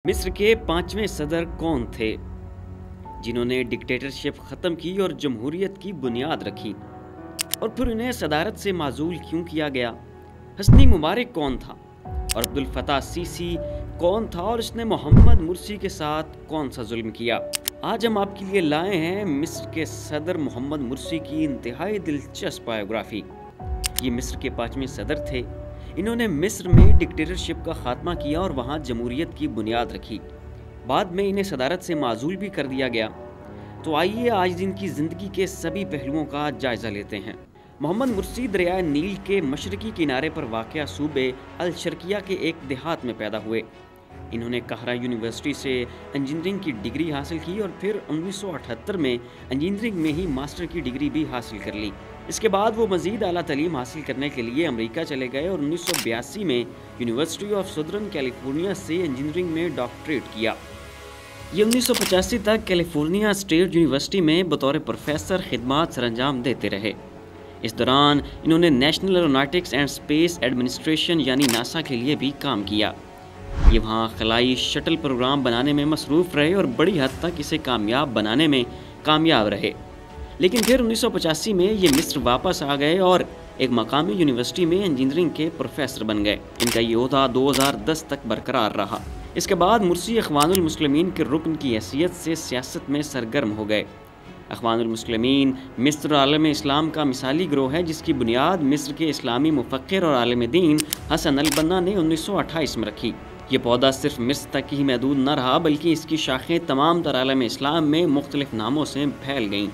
मिस्र के 5वें सदर कौन थे जिन्होंने डिक्टेटरशिप ख़त्म की और जमहूरियत की बुनियाद रखी, और फिर उन्हें सदारत से माजूल क्यों किया गया? हस्नी मुबारक कौन था और अब्दुल फताह सीसी कौन था, और इसने मोहम्मद मुर्सी के साथ कौन सा जुल्म किया? आज हम आपके लिए लाए हैं मिस्र के सदर मोहम्मद मुर्सी की इंतहाई दिलचस्प बायोग्राफी। ये मिस्र के 5वें सदर थे। इन्होंने मिस्र में डिक्टेटरशिप का खात्मा किया और वहाँ जमहूरियत की बुनियाद रखी। बाद में इन्हें सदारत से माजूल भी कर दिया गया। तो आइए आज इनकी ज़िंदगी के सभी पहलुओं का जायज़ा लेते हैं। मोहम्मद मुर्सी दरियाए नील के मशरकी किनारे पर वाक़या सूबे अल शर्किया के एक देहात में पैदा हुए। इन्होंने काहिरा यूनिवर्सिटी से इंजीनियरिंग की डिग्री हासिल की और फिर 1978 में इंजीनियरिंग में ही मास्टर की डिग्री भी हासिल कर ली। इसके बाद वो मज़ीद आला तालीम हासिल करने के लिए अमेरिका चले गए और 1982 में यूनिवर्सिटी ऑफ सदर्न कैलिफोर्निया से इंजीनियरिंग में डॉक्टरेट किया। ये 1985 तक कैलिफोर्निया स्टेट यूनिवर्सिटी में बतौर प्रोफेसर खिदमात सरअंजाम देते रहे। इस दौरान इन्होंने national aeronautics and space administration यानी नासा के लिए भी काम किया। ये वहाँ खलाई शटल प्रोग्राम बनाने में मसरूफ़ रहे और बड़ी हद तक इसे कामयाब बनाने में कामयाब रहे। लेकिन फिर 1985 में ये मिस्र वापस आ गए और एक मकामी यूनिवर्सिटी में इंजीनियरिंग के प्रोफेसर बन गए। इनका ये ओहदा 2010 तक बरकरार रहा। इसके बाद मुर्सी इख्वानुल मुस्लिमीन के रुकन की हैसियत से सियासत में सरगर्म हो गए। इख्वानुल मुस्लिमीन मिस्र आलम इस्लाम का मिसाली गिरोह है, जिसकी बुनियाद मिस्र के इस्लामी मुफक्किर और आलिम दीन हसन अल बन्ना ने 1928 में रखी। ये पौधा सिर्फ मिस्र तक ही महदूद न रहा, बल्कि इसकी शाखें तमाम तर आलम इस्लाम में मुख्तलिफ नामों से फैल गईं।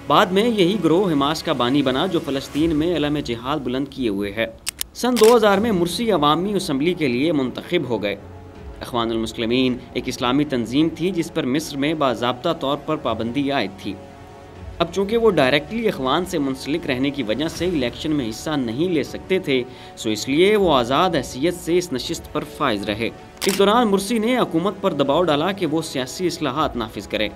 बाद में यही गिरोह हमास का बानी बना, जो फ़लस्तीन में अलम जिहाद बुलंद किए हुए है। सन 2000 में मुर्सी अवामी असम्बली के लिए मुंतखब हो गए। इख्वानुल मुस्लिमीन एक इस्लामी तंजीम थी जिस पर मिस्र में बाज़ाब्ता तौर पर पाबंदी आयद थी। अब चूँकि वो डायरेक्टली इख्वान से मुंसलिक रहने की वजह से इलेक्शन में हिस्सा नहीं ले सकते थे, सो इसलिए वो आज़ाद हैसियत से इस नशिस्त पर फाइज रहे। इस दौरान मुर्सी ने हुकूमत पर दबाव डाला कि वो सियासी इस्लाहात नाफिज करे।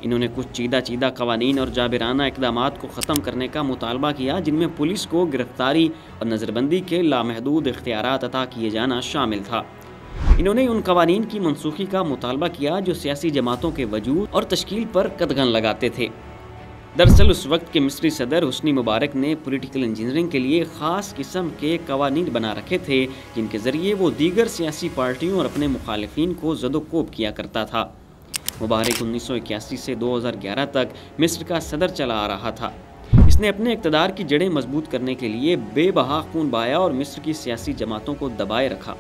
इन्होंने कुछ चीदा कवानीन और जाबिराना इक़दामात को ख़त्म करने का मुतालबा किया, जिनमें पुलिस को गिरफ्तारी और नज़रबंदी के लामहदूद इख्तियारात अता किए जाना शामिल था। इन्होंने उन कवानीन की मनसूखी का मुतालबा किया जो सियासी जमातों के वजूद और तश्कील पर कदगन लगाते थे। दरअसल उस वक्त के मिस्री सदर हुस्नी मुबारक ने पॉलिटिकल इंजीनियरिंग के लिए ख़ास किस्म के कवानीन बना रखे थे, जिनके ज़रिए वो दीगर सियासी पार्टियों और अपने मुखालिफिन को ज़दोकोब किया करता था। मुबारक 1981 से 2011 तक मिस्र का सदर चला आ रहा था। इसने अपने इक़्तिदार की जड़ें मजबूत करने के लिए बेबहा खून बहाया और मिस्र की सियासी जमातों को दबाए रखा।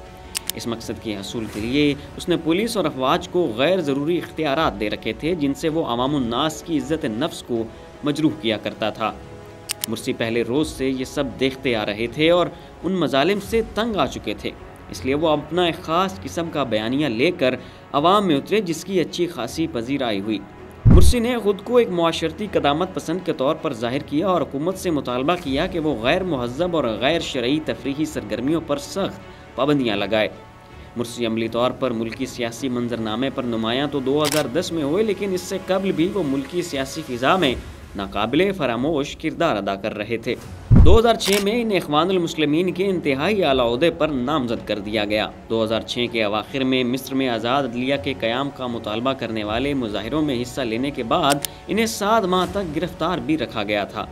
इस मकसद के हसूल के लिए उसने पुलिस और अफवाज को गैर ज़रूरी इख्तियारात दे रखे थे, जिनसे वो अवामुन्नास की इज़्ज़त नफ्स को मजरूह किया करता था। मुर्सी पहले रोज़ से ये सब देखते आ रहे थे और उन मजालिम से तंग आ चुके थे, इसलिए वो अपना एक ख़ास किस्म का बयानिया लेकर अवाम में उतरे, जिसकी अच्छी खासी पजीराई हुई। मुर्सी ने ख़ुद को एक मुआशरती क़दामत पसंद के तौर पर ज़ाहिर किया और हुकूमत से मुतालबा किया कि वो गैर मुहज़्ज़ब और गैर शरई तफरीही सरगर्मियों पर सख्त पाबंदियाँ लगाए। मुर्सी अमली तौर पर मुल्की सियासी मंजरनामे पर नुमायाँ तो 2010 में हुए, लेकिन इससे कबल भी वो मुल्की सियासी फ़िज़ा में नाकाबिले फरामोश किरदार अदा कर रहे थे। 2006 में इन्हें इख्वानुल मुस्लिमीन के इंतहाई आला ओहदे पर नामजद कर दिया गया। 2006 के अवाखिर में मिस्र में आज़ाद अदलिया के क़याम का मुतालबा करने वाले मुजाहिरों में हिस्सा लेने के बाद इन्हें 7 माह तक गिरफ्तार भी रखा गया था।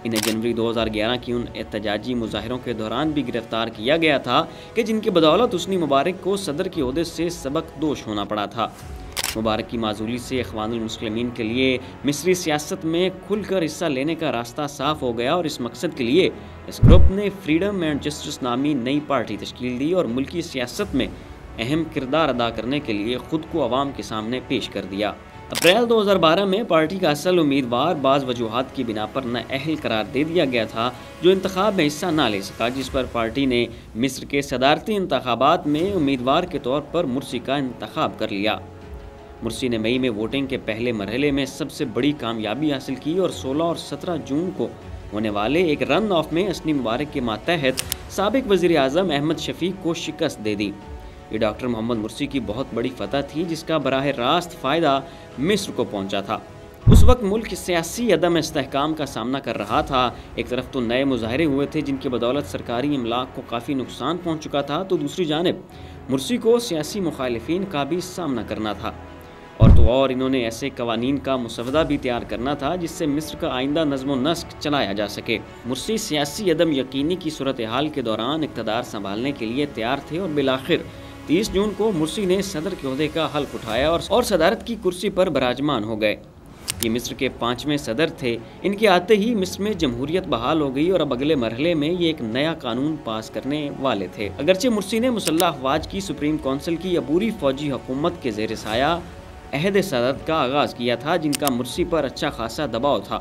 इन्हें जनवरी 2011 की उन एहतजाजी मुजाहिरों के दौरान भी गिरफ्तार किया गया था कि जिनकी बदौलत हुस्नी मुबारक को सदर के ओहदे से सबक दोष होना पड़ा था। मुबारक की माजूली से इख्वानुल मुस्लिमीन के लिए मिस्री सियासत में खुलकर हिस्सा लेने का रास्ता साफ हो गया और इस मकसद के लिए इस ग्रुप ने फ्रीडम एंड जस्टिस नामी नई पार्टी तश्कील दी और मुल्की सियासत में अहम किरदार अदा करने के लिए ख़ुद को अवाम के सामने पेश कर दिया। अप्रैल 2012 में पार्टी का असल उम्मीदवार बाज़ वजूहात की बिना पर नाअहल करार दे दिया गया था, जो इंतखाब में हिस्सा ना ले सका, जिस पर पार्टी ने मिस्र के सदारती इंतखाबात में उम्मीदवार के तौर पर मुर्सी का इंतखाब कर लिया। मुर्सी ने मई में वोटिंग के पहले मरहले में सबसे बड़ी कामयाबी हासिल की और 16 और 17 जून को होने वाले एक रन ऑफ में हस्नी मुबारक के मातहत साबिक वज़ीर आज़म अहमद शफीक को शिकस्त दे दी। ये डॉक्टर मोहम्मद मुर्सी की बहुत बड़ी फतह थी, जिसका बराह रास्त फ़ायदा मिस्र को पहुँचा था। उस वक्त मुल्क सियासी अदम इस्तेहकाम का सामना कर रहा था। एक तरफ तो नए मुजाहरे हुए थे जिनकी बदौलत सरकारी इमलाक को काफ़ी नुकसान पहुँच चुका था, तो दूसरी जानिब مرسی کو سیاسی مخالفین کا بھی سامنا کرنا تھا، اور تو اور انہوں نے ایسے قوانین کا مسودہ بھی تیار کرنا تھا جس سے مصر کا آئندہ نظم و نسق چلایا جا سکے۔ مرسی سیاسی عدم یقینی کی صورتحال کے دوران اقتدار سنبھالنے کے لیے تیار تھے، اور بالآخر 30 جون کو مرسی نے صدر کے عہدے کا حلف اٹھایا اور صدارت کی کرسی پر براجمان ہو گئے۔ یہ مصر کے 5ویں صدر تھے۔ ان کے آتے ہی مصر میں جمہوریت بحال ہو گئی، اور اب اگلے مرحلے میں یہ ایک نیا قانون پاس کرنے والے تھے۔ اگرچہ مرسی نے مسلح افواج کی سپریم کونسل کی عبوری فوجی حکومت کے زیر سایہ عہد صدارت کا آغاز کیا تھا، جن کا مرسی پر اچھا خاصا دباؤ تھا،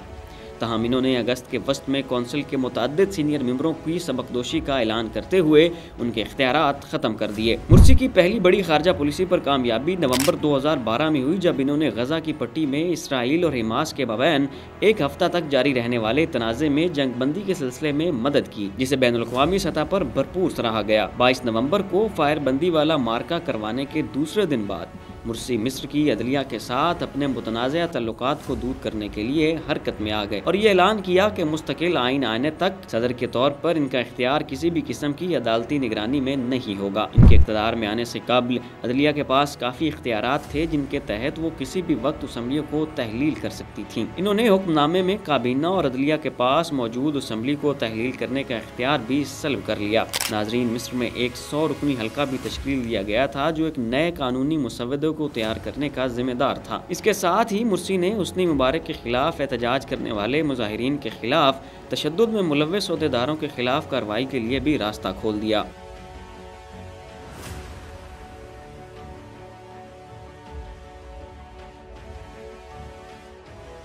تاہم انہوں نے اگست کے وسط میں کونسل کے متعدد سینئر ممبروں کی سبکدوشی کا اعلان کرتے ہوئے ان کے اختیارات ختم کر دیے۔ مرسی کی پہلی بڑی خارجہ پالیسی پر کامیابی نومبر 2012 میں ہوئی، جب انہوں نے غزہ کی پٹی میں اسرائیل اور حماس کے مابین ایک ہفتہ تک جاری رہنے والے تنازع میں جنگ بندی کے سلسلے میں مدد کی، جسے بین الاقوامی سطح پر بھرپور سراہا گیا۔ 22 نومبر کو فائر بندی والا مارکہ کروانے کے دوسرے دن بعد مرسی مصر کی عدلیہ کے ساتھ اپنے متنازع تعلقات کو دور کرنے کے لیے حرکت میں آ گئے، اور یہ اعلان کیا کہ مستقل آئین آنے تک صدر کے طور پر ان کا اختیار کسی بھی قسم کی عدالتی نگرانی میں نہیں ہوگا۔ ان کے اقتدار میں آنے سے قبل عدلیہ کے پاس کافی اختیارات تھے، جن کے تحت وہ کسی بھی وقت اسمبلی کو تحلیل کر سکتی تھیں۔ انہوں نے حکم نامے میں کابینہ اور عدلیہ کے پاس موجود اسمبلی کو تحلیل کرنے کا اختیار بھی سلب کر لیا۔ ناظرین، مصر میں ایک 100 رکنی حلقہ بھی تشکیل دیا گیا تھا، جو ایک نئے قانونی مسودے کو تیار کرنے کا ذمہ دار تھا۔ اس کے ساتھ ہی مرسی نے حسنی مبارک کے خلاف احتجاج کرنے والے مظاہرین کے خلاف تشدد میں ملوث عہدیداروں کے خلاف کارروائی کے لیے بھی راستہ کھول دیا۔